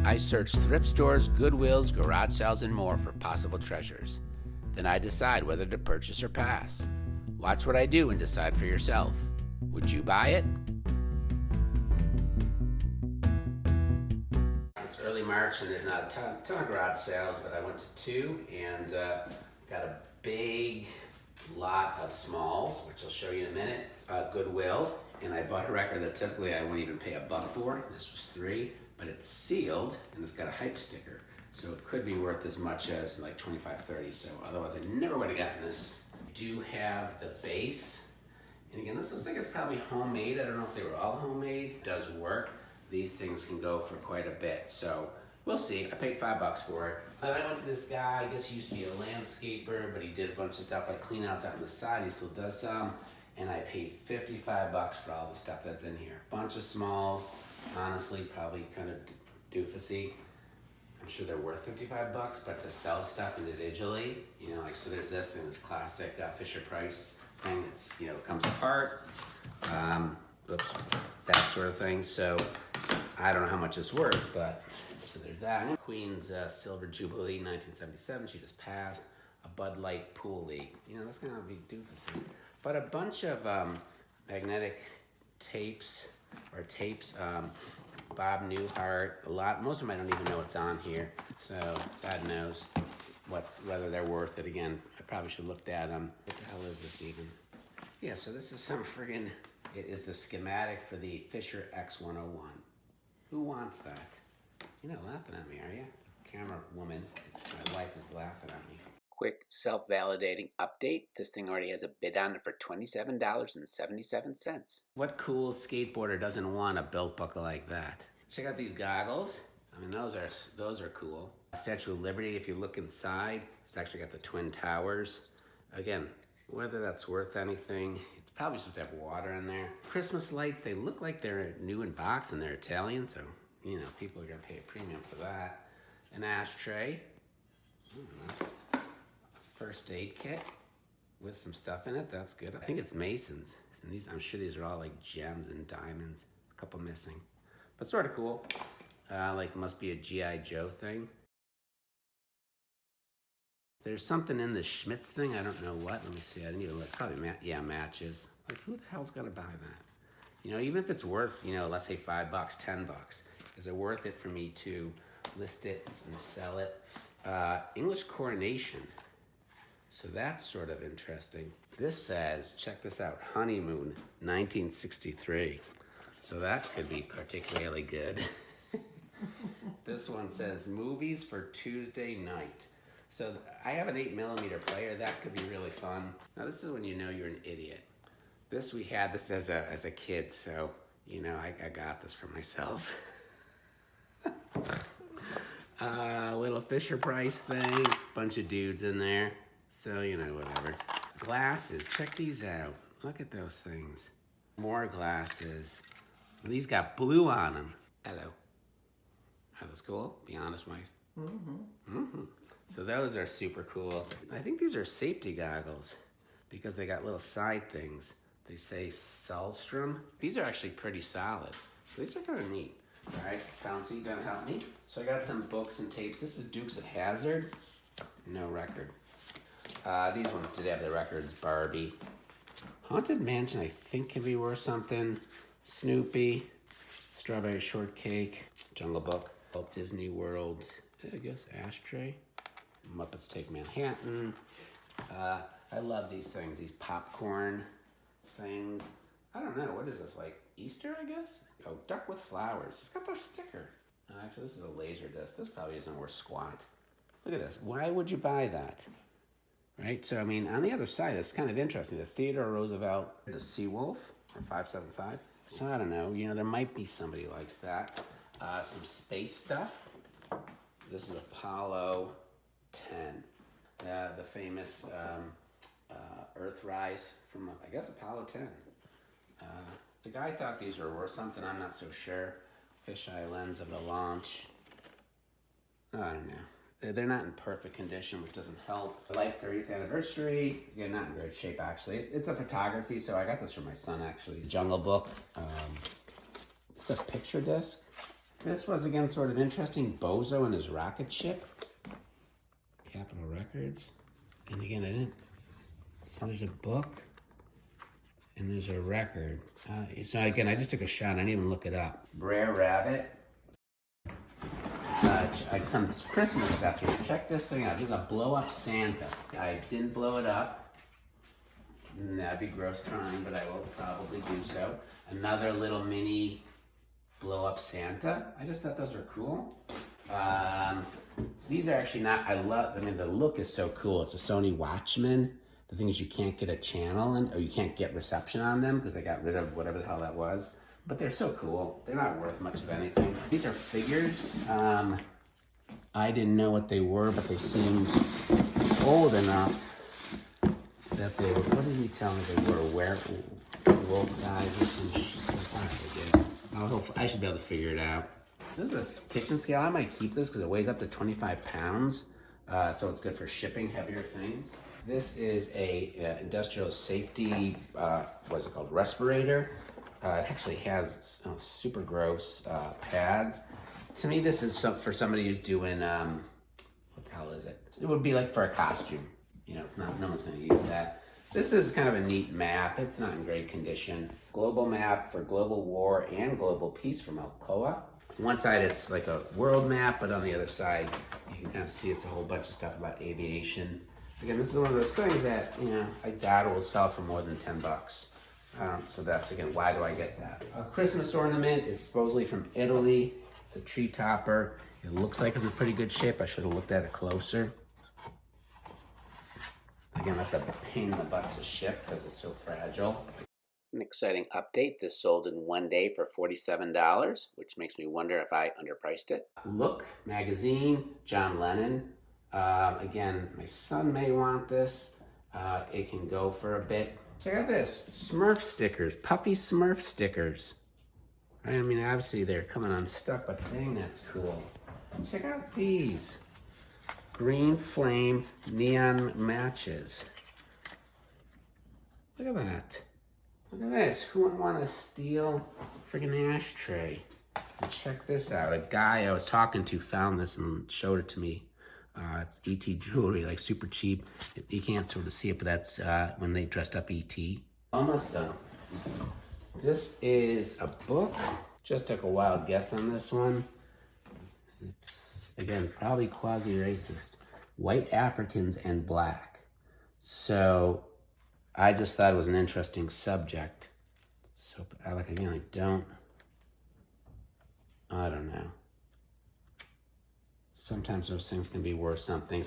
I search thrift stores, Goodwills, garage sales, and more for possible treasures. Then I decide whether to purchase or pass. Watch what I do and decide for yourself. Would you buy it? It's early March and there's not a ton of garage sales, but I went to two and got a big lot of SMALLS, which I'll show you in a minute, Goodwill, and I bought a record that typically I wouldn't even pay $1 for. This was $3, but it's sealed and it's got a hype sticker, so it could be worth as much as like $25, $30. So otherwise I never would have gotten this. I do have the base, and again, this looks like it's probably homemade. I don't know if they were all homemade. It does work. These things can go for quite a bit, so we'll see. I paid $5 for it. Then I went to this guy, I guess he used to be a landscaper, but he did a bunch of stuff like clean outs out on the side. He still does some, and I paid $55 for all the stuff that's in here. Bunch of SMALLS, honestly, probably kind of doofusy. I'm sure they're worth $55, but to sell stuff individually, you know, like, so there's this thing, this classic Fisher Price thing that's, you know, comes apart, that sort of thing. So I don't know how much it's worth, but so there's that. Queen's Silver Jubilee, 1977. She just passed. A Bud Light Pool League. You know, that's gonna be doofusy. But a bunch of magnetic tapes, Bob Newhart. Most of them I don't even know what's on here. So God knows whether they're worth it. Again, I probably should look at them. What the hell is this even? Yeah, so this is some friggin'. It is the schematic for the Fisher X101. Who wants that? You're not laughing at me, are you? Camera woman, my wife is laughing at me. Quick self-validating update. This thing already has a bid on it for $27.77. What cool skateboarder doesn't want a belt buckle like that? Check out these goggles. I mean, those are cool. Statue of Liberty, if you look inside, it's actually got the Twin Towers. Again, whether that's worth anything, it's probably supposed to have water in there. Christmas lights, they look like they're new in box and they're Italian, so, you know, people are gonna pay a premium for that. An ashtray. First aid kit with some stuff in it. That's good. I think it's Masons. And these, I'm sure these are all like gems and diamonds. A couple missing, but sort of cool. Like must be a G.I. Joe thing. There's something in the Schmitz thing. I don't know what. Let me see. I didn't even look. Probably matches. Like who the hell's gonna buy that? You know, even if it's worth, you know, let's say $5, $10, is it worth it for me to list it and sell it? English coronation. So that's sort of interesting. This says, check this out, Honeymoon, 1963. So that could be particularly good. This one says, movies for Tuesday night. So I have an 8mm player. That could be really fun. Now this is when you know you're an idiot. We had this as a kid, so, you know, I got this for myself. Little Fisher Price thing, bunch of dudes in there. So, you know, whatever. Glasses, check these out. Look at those things. More glasses. These got blue on them. Hello. Are those cool? Be honest, wife. So those are super cool. I think these are safety goggles because they got little side things. They say Salstrom. These are actually pretty solid. These are kind of neat. All right, Bouncy, you gonna help me? So I got some books and tapes. This is Dukes of Hazzard. No record. These ones did have the records. Barbie. Haunted Mansion, I think, can be worth something. Snoopy. Strawberry Shortcake. Jungle Book. Walt Disney World. I guess ashtray. Muppets Take Manhattan. I love these things. These popcorn things. I don't know. What is this, like Easter, I guess? Oh, Duck with Flowers. It's got the sticker. Actually, this is a laser disc. This probably isn't worth squat. Look at this. Why would you buy that? Right? So, I mean, on the other side, it's kind of interesting. The Theodore Roosevelt, the Seawolf, or 575. So, I don't know. You know, there might be somebody who likes that. Some space stuff. This is Apollo 10. The famous Earthrise from, I guess, Apollo 10. The guy thought these were worth something. I'm not so sure. Fisheye lens of the launch. I don't know. They're not in perfect condition, which doesn't help. Life 30th anniversary. Yeah, not in great shape, actually. It's a photography, so I got this for my son, actually. Jungle Book. It's a picture disc. This was, again, sort of interesting. Bozo and his rocket ship. Capitol Records. And again, I didn't... So there's a book. And there's a record. So again, I just took a shot. I didn't even look it up. Brer Rabbit. Some Christmas stuff here. Check this thing out. This is a blow-up Santa. I didn't blow it up. That'd be gross trying, but I will probably do so. Another little mini blow-up Santa. I just thought those were cool. These are actually not, I mean, the look is so cool. It's a Sony Watchman. The thing is you can't get a channel or you can't get reception on them because they got rid of whatever the hell that was. But they're so cool. They're not worth much of anything. These are figures. I didn't know what they were, but they seemed old enough that they were, what did he tell me they were? Werewolf guys or some shit. I should be able to figure it out. This is a kitchen scale. I might keep this because it weighs up to 25 pounds. So it's good for shipping heavier things. This is a industrial safety, what's it called, respirator. It actually has super gross pads. To me, this is for somebody who's doing, what the hell is it? It would be like for a costume. You know, it's not, no one's gonna use that. This is kind of a neat map. It's not in great condition. Global map for global war and global peace from Alcoa. On one side, it's like a world map, but on the other side, you can kind of see it's a whole bunch of stuff about aviation. Again, this is one of those things that, you know, I doubt it will sell for more than 10 bucks. So that's, again, why do I get that? A Christmas ornament is supposedly from Italy. It's a tree topper. It looks like it's in pretty good shape. I should have looked at it closer. Again, that's a pain in the butt to ship because it's so fragile. An exciting update. This sold in one day for $47, which makes me wonder if I underpriced it. Look magazine, John Lennon. Again, my son may want this. It can go for a bit. Check out this, Smurf stickers, puffy Smurf stickers. I mean, obviously they're coming unstuck, but dang, that's cool. Check out these. Green flame neon matches. Look at that. Look at this. Who would want to steal a friggin' ashtray? And check this out. A guy I was talking to found this and showed it to me. It's E.T. jewelry, like super cheap. You can't sort of see it, but that's when they dressed up E.T. Almost done. This is a book. Just took a wild guess on this one. It's, again, probably quasi-racist. White Africans and black. So I just thought it was an interesting subject. So, like, again, I don't know. Sometimes those things can be worth something.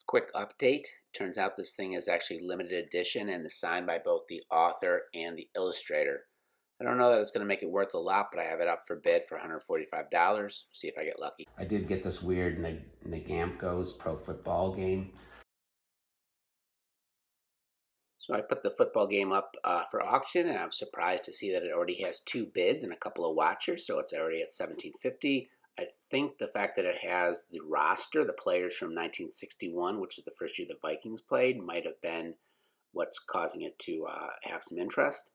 Quick update. Turns out this thing is actually limited edition and is signed by both the author and the illustrator. I don't know that it's going to make it worth a lot, but I have it up for bid for $145. See if I get lucky. I did get this weird Negamco's pro football game. So I put the football game up for auction, and I'm surprised to see that it already has 2 bids and a couple of watchers, so it's already at $17.50. I think the fact that it has the roster, the players from 1961, which is the first year the Vikings played, might have been what's causing it to have some interest.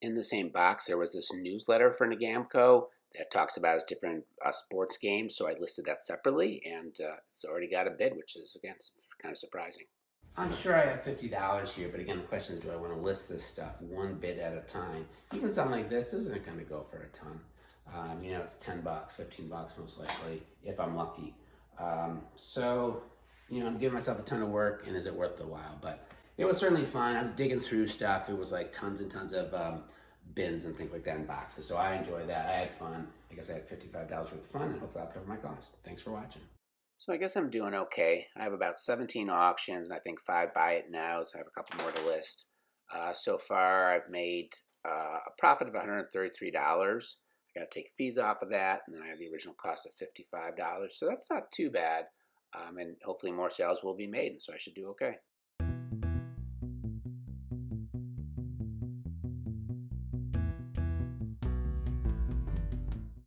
In the same box, there was this newsletter for Negamco that talks about its different sports games, so I listed that separately, and it's already got a bid, which is, again, kind of surprising. I'm sure I have $50 here, but again, the question is, do I want to list this stuff one bid at a time? Even something like this isn't going to go for a ton. You know, it's 10 bucks, 15 bucks most likely, if I'm lucky. So, you know, I'm giving myself a ton of work, and is it worth the while? But it was certainly fun. I was digging through stuff. It was like tons and tons of bins and things like that in boxes. So I enjoyed that. I had fun. I guess I had $55 worth of fun, and hopefully I'll cover my cost. Thanks for watching. So I guess I'm doing okay. I have about 17 auctions, and I think 5 buy it now, so I have a couple more to list. So far, I've made a profit of $133. I got to take fees off of that, and then I have the original cost of $55. So that's not too bad, and hopefully more sales will be made, so I should do okay.